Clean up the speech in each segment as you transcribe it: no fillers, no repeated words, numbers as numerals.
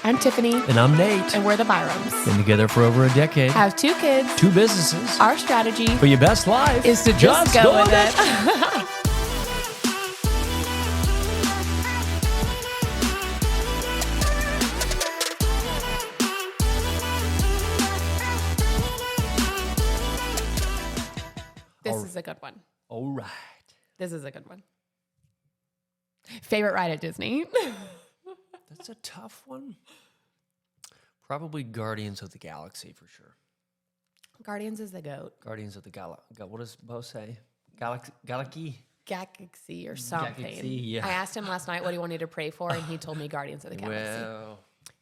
I'm Tiffany. And I'm Nate. And we're the Byrams. Been together for over a decade. Have 2 kids. 2 businesses. Our strategy For your best life is to just go with it. This is a good one. All right. This is a good one. Favorite ride at Disney? That's a tough one. Probably Guardians of the Galaxy for sure. Guardians is the GOAT. Guardians of the Galaxy. What does Bo say? Galaxy? Galaxy or something. Galaxy, yeah. I asked him last night what he wanted to pray for, and he told me Guardians of the Galaxy. Well,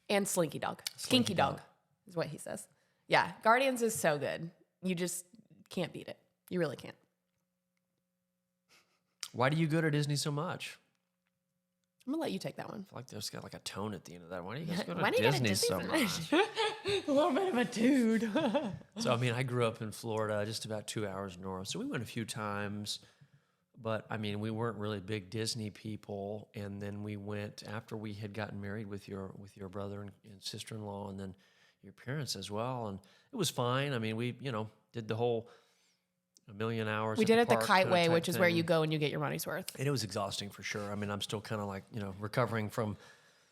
and Slinky Dog. Skinky Dog is what he says. Yeah, Guardians is so good. You just can't beat it. You really can't. why do you go to Disney so much? I'm going to let you take that one. I feel like there's got like a tone at the end of that. Why do you guys go to Why do you go to Disney Disney so so much? much? A little bit of a dude. So, I mean, I grew up in Florida, just about 2 hours north. So we went a few times, but I mean, we weren't really big Disney people. And then we went after we had gotten married with your brother and sister-in-law, and then your parents as well. And it was fine. I mean, we did the whole 1,000,000 hours. We did it the Kite Way, type which is where thing. you go and you get your money's worth. And it was exhausting for sure. I mean, I'm still kind of like recovering from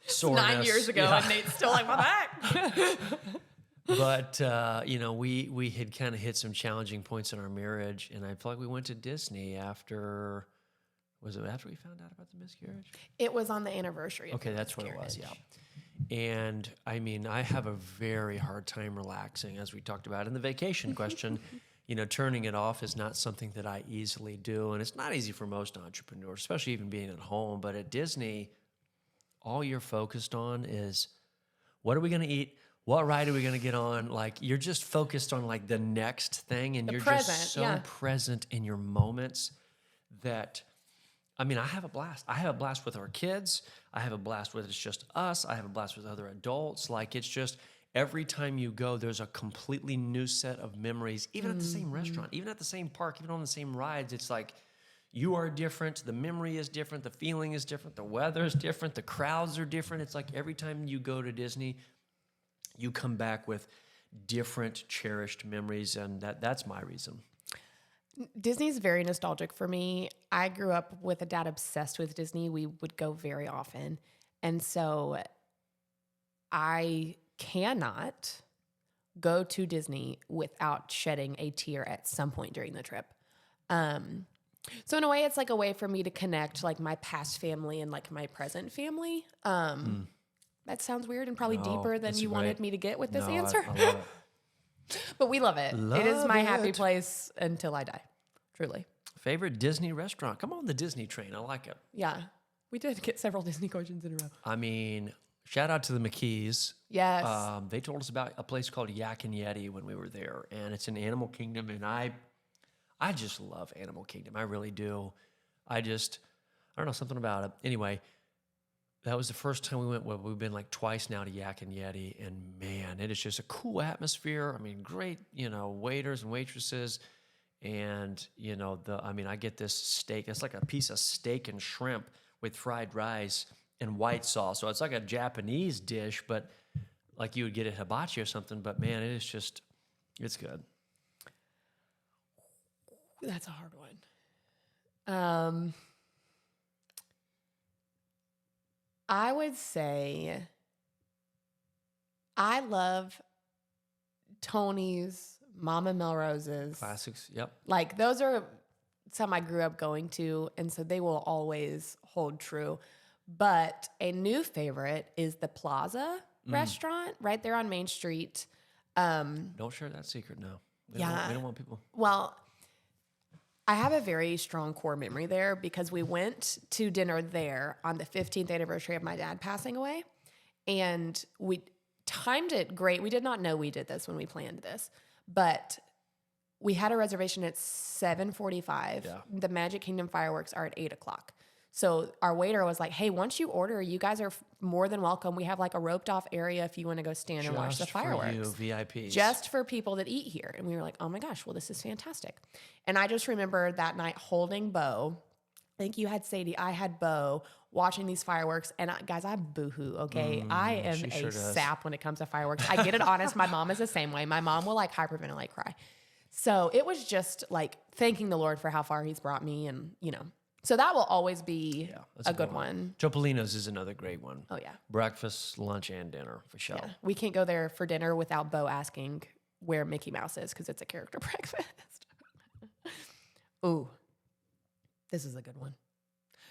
soreness. 9 years ago, Yeah. and Nate's still like, my back. But, we had kind of hit some challenging points in our marriage, and I feel like we went to Disney after we found out about the miscarriage? It was on the anniversary of Okay, the that's what it was, miscarriage. yeah. And, I mean, I have a very hard time relaxing, as we talked about in the vacation question. Turning it off is not something that I easily do, and it's not easy for most entrepreneurs, especially even being at home. But at Disney, all you're focused on is, what are we going to eat? What ride are we going to get on? Like, you're just focused on like the next thing, and you're present, just so yeah. present in your moments that, I mean, I have a blast. I have a blast with our kids. I have a blast with it's just us. I have a blast with other adults. Like, it's just every time you go, there's a completely new set of memories, even at the same restaurant, even at the same park, even on the same rides. It's like, you are different. The memory is different. The feeling is different. The weather is different. The crowds are different. It's like every time you go to Disney, you come back with different cherished memories, and that's my reason. Disney's very nostalgic for me. I grew up with a dad obsessed with Disney. We would go very often. And so I cannot go to Disney without shedding a tear at some point during the trip. So in a way, it's like a way for me to connect like my past family and like my present family. That sounds weird and probably deeper than you wanted me to get with this answer. I love it. But we love it. It is my happy place until I die. Truly. Favorite Disney restaurant? Come on the Disney train. I like it. Yeah. We did get several Disney questions in a row. I mean, shout out to the McKees. Yes. They told us about a place called Yak and Yeti when we were there, and it's in Animal Kingdom, and I just love Animal Kingdom. I really do. I don't know, something about it. Anyway, that was the first time we went. Well, we've been like twice now to Yak and Yeti, and man, it is just a cool atmosphere. I mean, great, waiters and waitresses, and I get this steak. It's like a piece of steak and shrimp with fried rice and white sauce. So it's like a Japanese dish, but like you would get at hibachi or something. But man, it's good. That's a hard one. I would say I love Tony's, Mama Melrose's. Classics, yep. Like, those are some I grew up going to, and so they will always hold true. But a new favorite is the Plaza restaurant right there on Main Street. Don't share that secret now. We don't want people. Well, I have a very strong core memory there because we went to dinner there on the 15th anniversary of my dad passing away, and we timed it great. We did not know we did this when we planned this, but we had a reservation at 7:45. Yeah. The Magic Kingdom fireworks are at 8 o'clock. So our waiter was like, hey, once you order, you guys are more than welcome. We have like a roped off area if you want to go stand and watch the fireworks. Just for you, VIPs. Just for people that eat here. And we were like, oh my gosh, well, this is fantastic. And I just remember that night holding Bo. I think you had Sadie, I had Bo, watching these fireworks. And guys, I boohoo, okay? I am she a sure does. sap when it comes to fireworks. I get it honest. My mom is the same way. My mom will like hyperventilate, cry. So it was just like thanking the Lord for how far he's brought me. And, you know, so that will always be that's a good one. Topolino's is another great one. Oh, yeah. Breakfast, lunch, and dinner for sure. Yeah. We can't go there for dinner without Bo asking where Mickey Mouse is because it's a character breakfast. Ooh, this is a good one.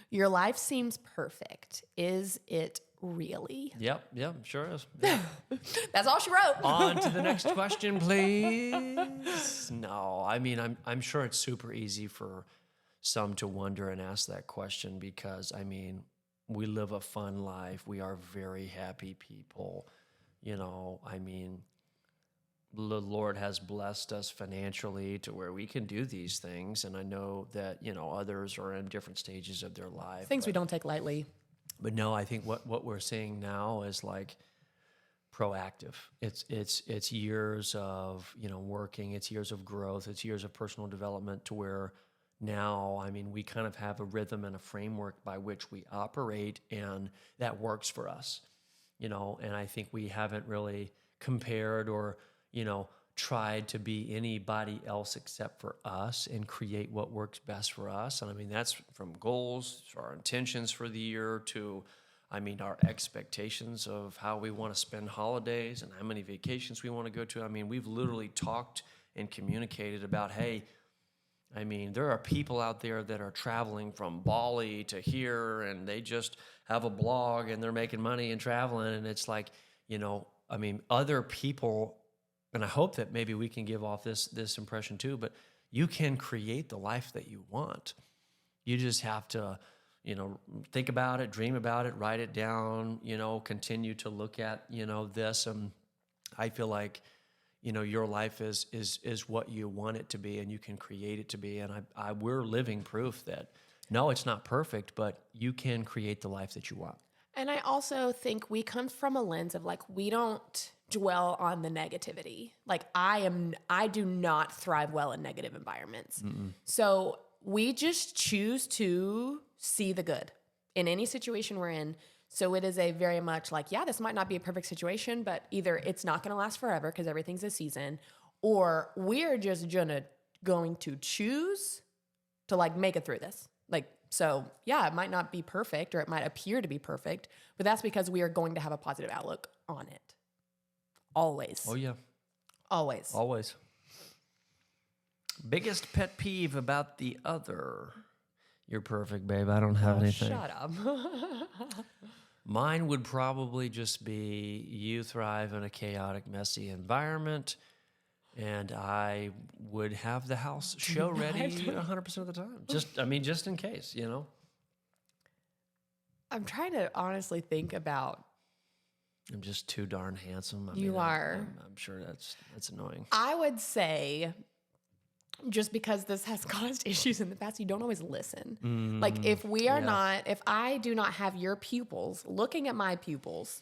Your life seems perfect. Is it really? Yep, sure is. Yeah. That's all she wrote. On to the next question, please. No, I mean, I'm sure it's super easy for some to wonder and ask that question because, I mean, we live a fun life. We are very happy people. You know, I mean, the Lord has blessed us financially to where we can do these things. And I know that, you know, others are in different stages of their life. Things we don't take lightly. But no, I think what we're seeing now is like proactive. It's years of, you know, working, it's years of growth, it's years of personal development to where now, I mean, we kind of have a rhythm and a framework by which we operate, and that works for us, you know, and I think we haven't really compared or, you know, tried to be anybody else except for us and create what works best for us. And I mean, that's from goals, to our intentions for the year to, I mean, our expectations of how we want to spend holidays and how many vacations we want to go to. I mean, we've literally talked and communicated about, hey, I mean, there are people out there that are traveling from Bali to here and they just have a blog and they're making money and traveling. And it's like, you know, I mean, other people, and I hope that maybe we can give off this impression too, but you can create the life that you want. You just have to, you know, think about it, dream about it, write it down, you know, continue to look at, you know, this. And I feel like, you know, your life is what you want it to be, and you can create it to be. And we're living proof that no, it's not perfect, but you can create the life that you want. And I also think we come from a lens of like, we don't dwell on the negativity. Like I do not thrive well in negative environments. So we just choose to see the good in any situation we're in. So it is a very much like, yeah, this might not be a perfect situation, but either it's not going to last forever because everything's a season, or we're just going to choose to like make it through this. Like, so yeah, it might not be perfect or it might appear to be perfect, but that's because we are going to have a positive outlook on it. Always. Oh, yeah. Always. Always. Biggest pet peeve about the other? You're perfect, babe. I don't have anything. Shut up. Mine would probably just be you thrive in a chaotic, messy environment, and I would have the house show ready 100% of the time. Just in case, you know. I'm trying to honestly think about. I'm just too darn handsome. You are. I'm sure that's annoying. I would say, just because this has caused issues in the past, you don't always listen. Like if I do not have your pupils looking at my pupils,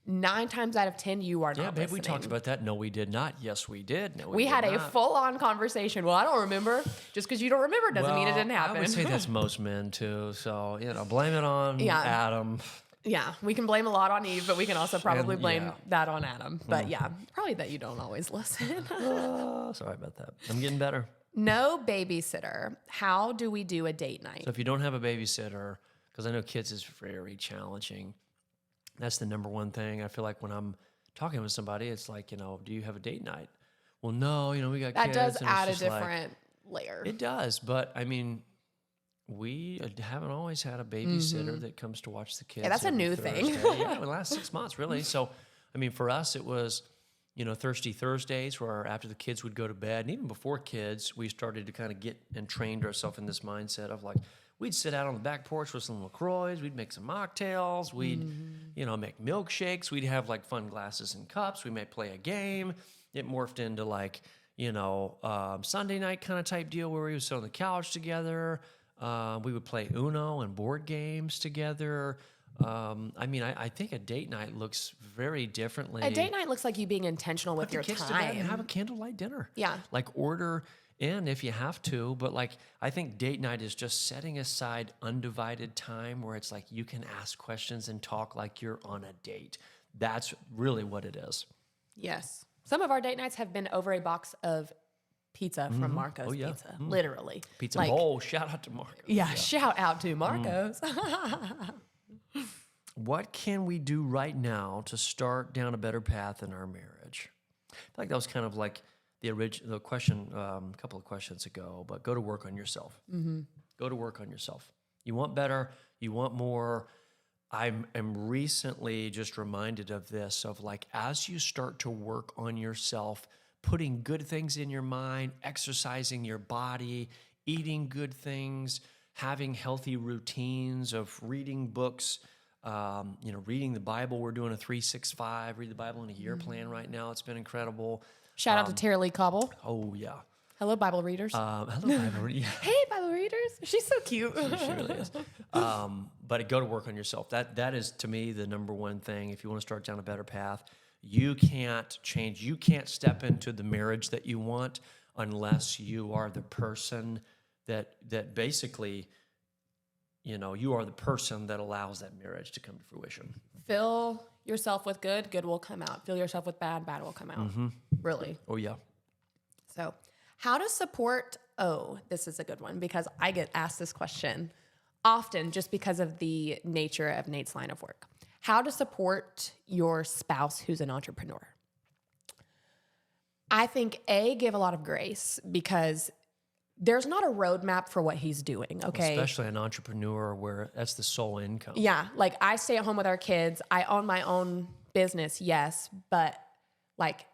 9 times out of 10, you are not listening. Yeah, babe, we talked about that. No, we did not. Yes, we did. No, we had a full-on conversation. Well, I don't remember. Just because you don't remember doesn't mean it didn't happen. I would say that's most men too. So, you know, blame it on Adam. Yeah, we can blame a lot on Eve, but we can also probably blame that on Adam. But yeah, probably that you don't always listen. Sorry about that. I'm getting better. No babysitter. How do we do a date night? So if you don't have a babysitter, because I know kids is very challenging, that's the number one thing. I feel like when I'm talking with somebody, it's like, you know, do you have a date night? Well, no, you know, we got kids. That does add a different layer. It does, but I mean, we haven't always had a babysitter that comes to watch the kids. Yeah, that's a new thing. Yeah, the last 6 months, really. So, I mean, for us, it was, you know, Thirsty Thursdays where after the kids would go to bed, and even before kids, we started to kind of get and trained ourselves in this mindset of like, we'd sit out on the back porch with some LaCroix, we'd make some mocktails, we'd, you know, make milkshakes, we'd have like fun glasses and cups, we may play a game. It morphed into like, you know, Sunday night kind of type deal where we would sit on the couch together. We would play Uno and board games together. I mean, I think a date night looks very differently. A date night looks like you being intentional with your kids time. to bed and have a candlelight dinner. Yeah. Like order And if you have to, but like, I think date night is just setting aside undivided time where it's like you can ask questions and talk like you're on a date. That's really what it is. Yes. Some of our date nights have been over a box of pizza from Marco's Oh, yeah. Pizza, literally. Pizza Like, bowl, shout out to Mark. yeah, shout out to Marco's. What can we do right now to start down a better path in our marriage? I feel like that was kind of like the question a couple of questions ago, but go to work on yourself. Go to work on yourself. You want better, you want more. I am recently just reminded of this, of like, as you start to work on yourself, putting good things in your mind, exercising your body, eating good things, having healthy routines of reading books, reading the Bible. We're doing a 365, read the Bible in a year plan right now. It's been incredible. Shout out to Tara Lee Cobble. Oh, yeah. Hello, Bible readers. Hello, Bible. Yeah. Hey, Bible readers. She's so cute. She really is. But go to work on yourself. That is, to me, the number one thing. If you want to start down a better path, you can't change. You can't step into the marriage that you want unless you are the person that basically, you are the person that allows that marriage to come to fruition. Fill yourself with good, good will come out. Fill yourself with bad, bad will come out. Really. Oh, yeah. So, how to support, this is a good one because I get asked this question often just because of the nature of Nate's line of work. How to support your spouse who's an entrepreneur. I think give a lot of grace because there's not a roadmap for what he's doing, okay? Especially an entrepreneur where that's the sole income. Yeah, like I stay at home with our kids. I own my own business, yes, but like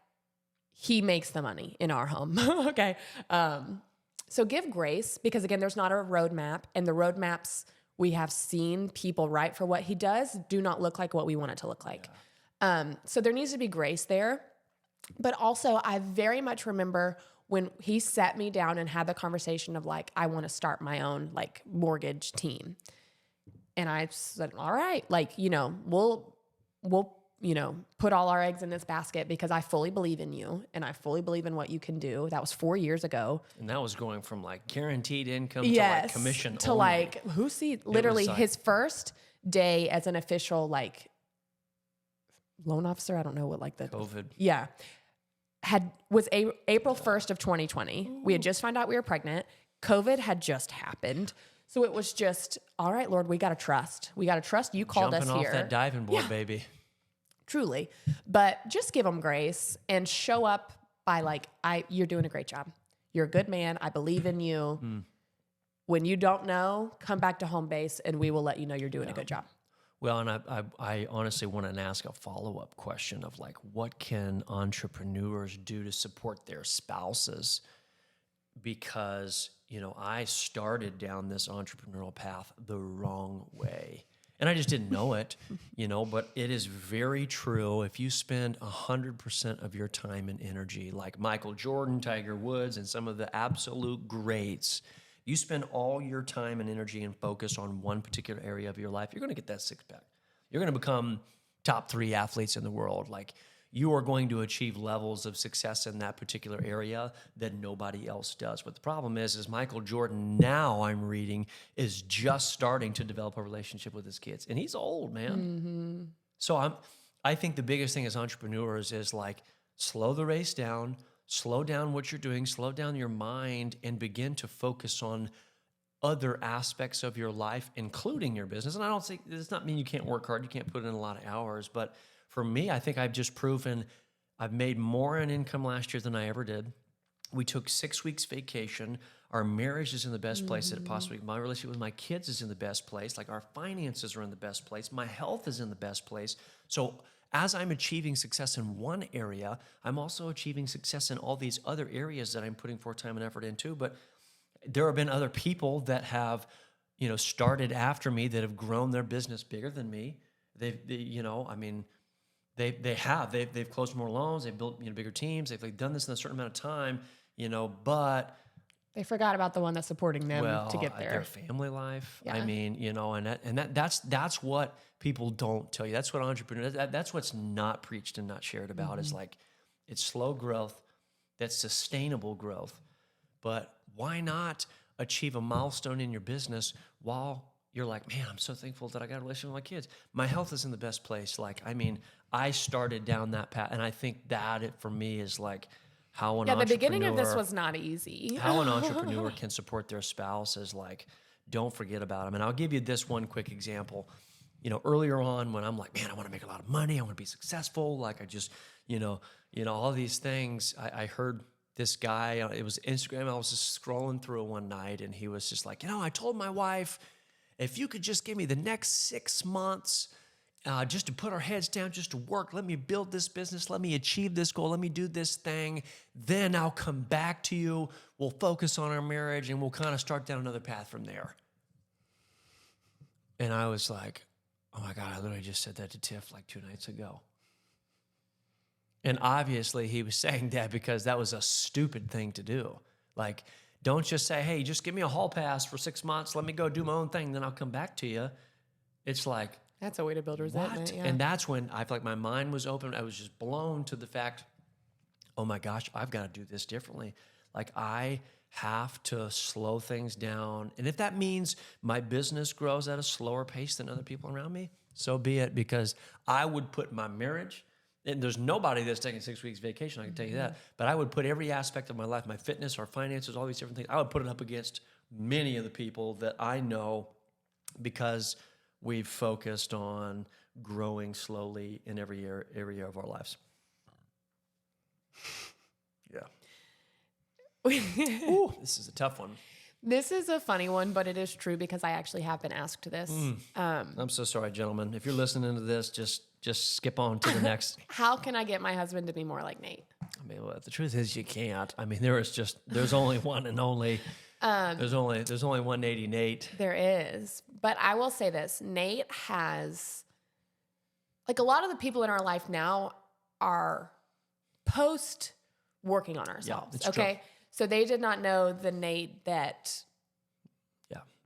he makes the money in our home, okay? So give grace because again, there's not a roadmap, and the roadmaps we have seen people write for what he does do not look like what we want it to look like. Yeah. So there needs to be grace there. But also I very much remember when he sat me down and had the conversation of like, I want to start my own like mortgage team. And I said, all right, like, we'll put all our eggs in this basket because I fully believe in you and I fully believe in what you can do. That was 4 years ago. And that was going from like guaranteed income to like commission to only. like, literally like, his first day as an official like loan officer. I don't know what like the COVID. Yeah. Was April 1st of 2020. Ooh. We had just found out we were pregnant. COVID had just happened. So it was just, all right, Lord, we got to trust. We got to trust you called us here. Jumping off that diving board, baby. Truly. But just give them grace and show up by like, you're doing a great job. You're a good man. I believe in you. When you don't know, come back to home base and we will let you know you're doing a good job. Well, and I honestly want to ask a follow-up question of like, what can entrepreneurs do to support their spouses? Because, I started down this entrepreneurial path the wrong way. And I just didn't know it, but it is very true. If you spend 100% of your time and energy, like Michael Jordan, Tiger Woods, and some of the absolute greats, you spend all your time and energy and focus on one particular area of your life, you're going to get that six pack. You're going to become top 3 athletes in the world. Like you are going to achieve levels of success in that particular area that nobody else does. But the problem is Michael Jordan now I'm reading is just starting to develop a relationship with his kids. And he's old, man. Mm-hmm. So I think the biggest thing as entrepreneurs is like slow the race down, slow down what you're doing, slow down your mind, and begin to focus on other aspects of your life, including your business. And I don't think, it does not mean you can't work hard, you can't put in a lot of hours, but for me, I think I've just proven I've made more in income last year than I ever did. We took 6 weeks vacation. Our marriage is in the best place that it possibly, my relationship with my kids is in the best place. Like our finances are in the best place. My health is in the best place. So as I'm achieving success in one area, I'm also achieving success in all these other areas that I'm putting forth time and effort into. But there have been other people that have, started after me that have grown their business bigger than me. They've closed more loans. They've built bigger teams. They've done this in a certain amount of time. But they forgot about the one that's supporting them to get there. Their family life. Yeah. I mean, that's what people don't tell you. That's what entrepreneurs. That's what's not preached and not shared about. Is like it's slow growth, that's sustainable growth. but why not achieve a milestone in your business while you're like, man, I'm so thankful that I got a relationship with my kids. My health is in the best place. Like, I mean, I started down that path, and I think that for me is like how an Yeah, the beginning of this entrepreneur, was not easy. how an entrepreneur can support their spouse is like, don't forget about them. And I'll give you this one quick example. Earlier on when I'm like, man, I want to make a lot of money, I want to be successful. Like I just, all these things. I heard this guy, it was Instagram. I was just scrolling through it one night, and he was just like, I told my wife, if you could just give me the next 6 months, just to put our heads down, just to work, let me build this business, let me achieve this goal, let me do this thing, then I'll come back to you. We'll focus on our marriage, and we'll kind of start down another path from there. And I was like, oh my God, I literally just said that to Tiff like 2 nights ago. And obviously he was saying that because that was a stupid thing to do. Like, don't just say, hey, just give me a hall pass for 6 months. Let me go do my own thing. Then I'll come back to you. It's like, that's a way to build resentment. Yeah. And that's when I feel like my mind was open. I was just blown to the fact, oh my gosh, I've got to do this differently. Like I have to slow things down. And if that means my business grows at a slower pace than other people around me, so be it, because I would put my marriage, and there's nobody that's taking 6 weeks vacation, I can tell you that, but I would put every aspect of my life, my fitness, our finances, all these different things, I would put it up against many of the people that I know, because we've focused on growing slowly in every year of our lives. Yeah. Ooh, this is a tough one. This is a funny one, but it is true because I actually have been asked this. I'm so sorry, gentlemen. If you're listening to this, just skip on to the next. How can I get my husband to be more like Nate? I mean, well, the truth is you can't. I mean, there's only one and only. There's only 180 Nate. There is. But I will say this. Nate has, like a lot of the people in our life now are post working on ourselves. Yeah, okay. True. So they did not know the Nate that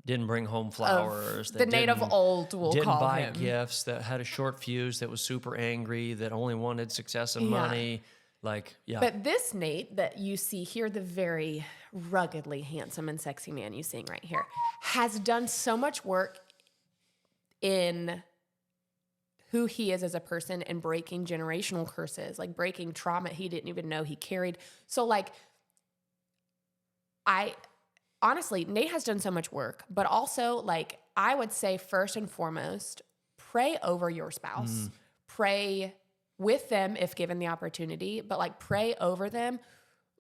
didn't bring home flowers. The Nate of old, we'll didn't call buy him. gifts, that had a short fuse, that was super angry, that only wanted success and money. Like, yeah. But this Nate that you see here, the very ruggedly handsome and sexy man you seeing right here, has done so much work in who he is as a person and breaking generational curses, like breaking trauma he didn't even know he carried. So like, honestly, Nate has done so much work, but also like, I would say first and foremost, pray over your spouse, pray with them if given the opportunity, but like pray over them.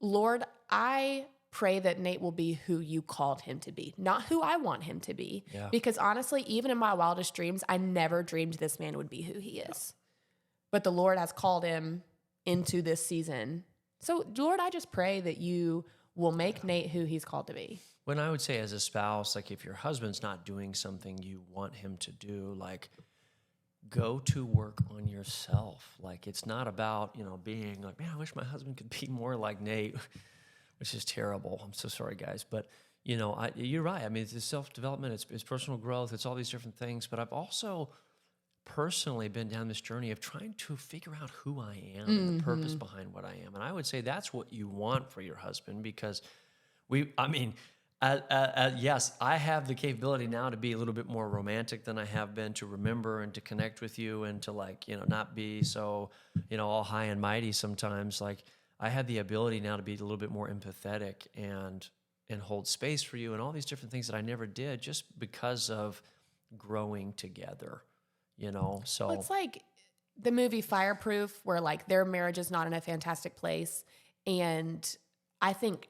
Lord, I pray that Nate will be who you called him to be, not who I want him to be. Yeah. Because honestly, even in my wildest dreams, I never dreamed this man would be who he is. But the Lord has called him into this season. So Lord, I just pray that you will make Nate who he's called to be. When I would say as a spouse, like if your husband's not doing something you want him to do, like go to work on yourself. Like it's not about, being like, man, I wish my husband could be more like Nate, which is terrible. I'm so sorry, guys. But, you're right. I mean, it's self-development, it's personal growth, it's all these different things. But I've also personally been down this journey of trying to figure out who I am and the purpose behind what I am. And I would say that's what you want for your husband, because yes, I have the capability now to be a little bit more romantic than I have been, to remember and to connect with you and to not be so, all high and mighty sometimes. Like I have the ability now to be a little bit more empathetic and hold space for you and all these different things that I never did just because of growing together, so. Well, it's like the movie Fireproof, where like their marriage is not in a fantastic place. And I think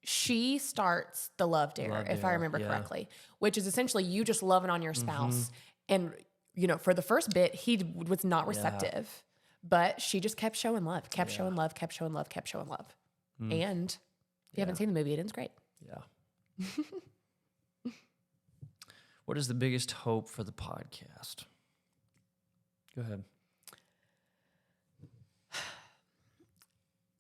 she starts the love dare, if I remember correctly, which is essentially you just loving on your spouse. And, for the first bit, he was not receptive, but she just kept showing love, kept showing love. And if you haven't seen the movie, it ends great. Yeah. What is the biggest hope for the podcast? Go ahead.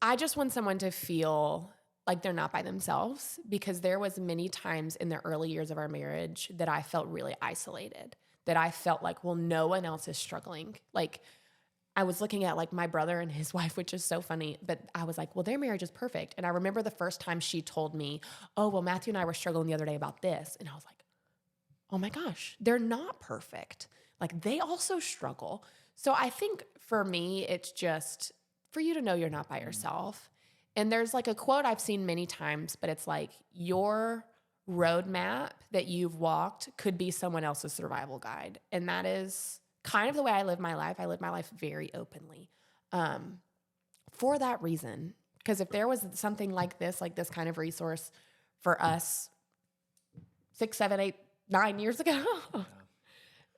I just want someone to feel like they're not by themselves, because there was many times in the early years of our marriage that I felt really isolated, that I felt like, well, no one else is struggling. Like I was looking at like my brother and his wife, which is so funny, but I was like, well, their marriage is perfect. And I remember the first time she told me, oh, well, Matthew and I were struggling the other day about this. And I was like, oh my gosh, they're not perfect. Like they also struggle. So I think for me, it's just for you to know you're not by yourself. And there's like a quote I've seen many times, but it's like your roadmap that you've walked could be someone else's survival guide. And that is kind of the way I live my life. I live my life very openly for that reason. Because if there was something like this kind of resource for us 6, 7, 8, 9 years ago,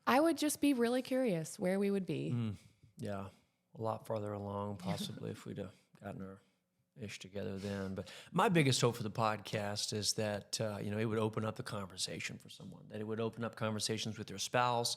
I would just be really curious where we would be. Yeah, a lot farther along possibly if we'd have gotten our ish together then. But my biggest hope for the podcast is that, it would open up the conversation for someone, that it would open up conversations with their spouse.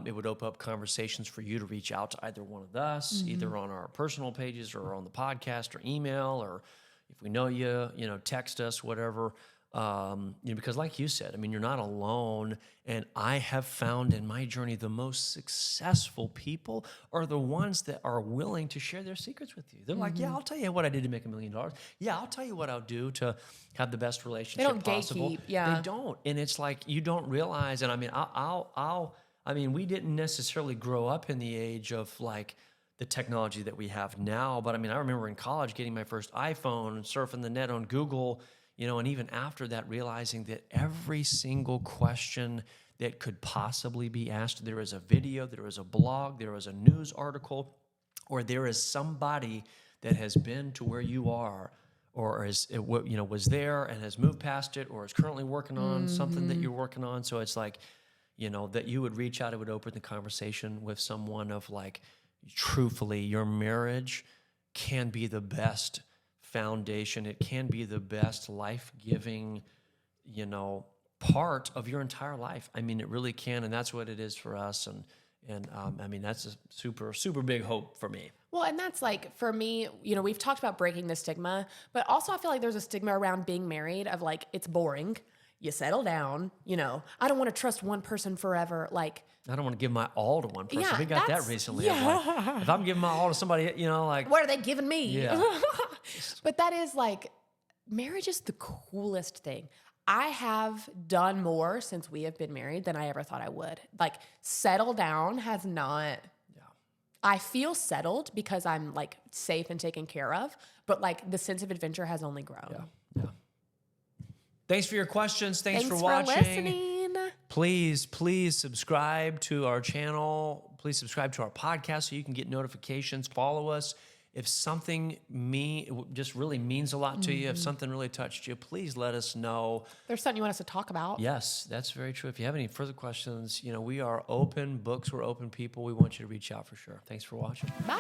It would open up conversations for you to reach out to either one of us, either on our personal pages or on the podcast or email, or if we know you, text us, whatever. Because like you said, you're not alone. And I have found in my journey, the most successful people are the ones that are willing to share their secrets with you. They're like, yeah, I'll tell you what I did to make $1 million. Yeah, I'll tell you what I'll do to have the best relationship possible. Gatekeep, yeah. They don't. And it's like, you don't realize, and we didn't necessarily grow up in the age of like the technology that we have now. But I remember in college getting my first iPhone and surfing the net on Google, and even after that, realizing that every single question that could possibly be asked, there is a video, there is a blog, there is a news article, or there is somebody that has been to where you are, or was there and has moved past it, or is currently working on something that you're working on. So it's like, that you would reach out, it would open the conversation with someone of like, truthfully, your marriage can be the best foundation. It can be the best life-giving, part of your entire life. It really can, and that's what it is for us. And that's a super, super big hope for me. Well, and that's like, for me, we've talked about breaking the stigma, but also I feel like there's a stigma around being married of like, it's boring. You settle down, I don't want to trust one person forever. Like, I don't want to give my all to one person. Yeah, We got that recently. Yeah. Like, if I'm giving my all to somebody, like, what are they giving me? Yeah. But that is like, marriage is the coolest thing. I have done more since we have been married than I ever thought I would. Like, settle down has not. Yeah. I feel settled because I'm like safe and taken care of, but like the sense of adventure has only grown. Yeah. Thanks for your questions. Thanks for watching. listening. Please subscribe to our channel. Please subscribe to our podcast so you can get notifications. Follow us. If something just really means a lot to you, if something really touched you, please let us know. There's something you want us to talk about. Yes, that's very true. If you have any further questions, we are open books. We're open people. We want you to reach out for sure. Thanks for watching. Bye.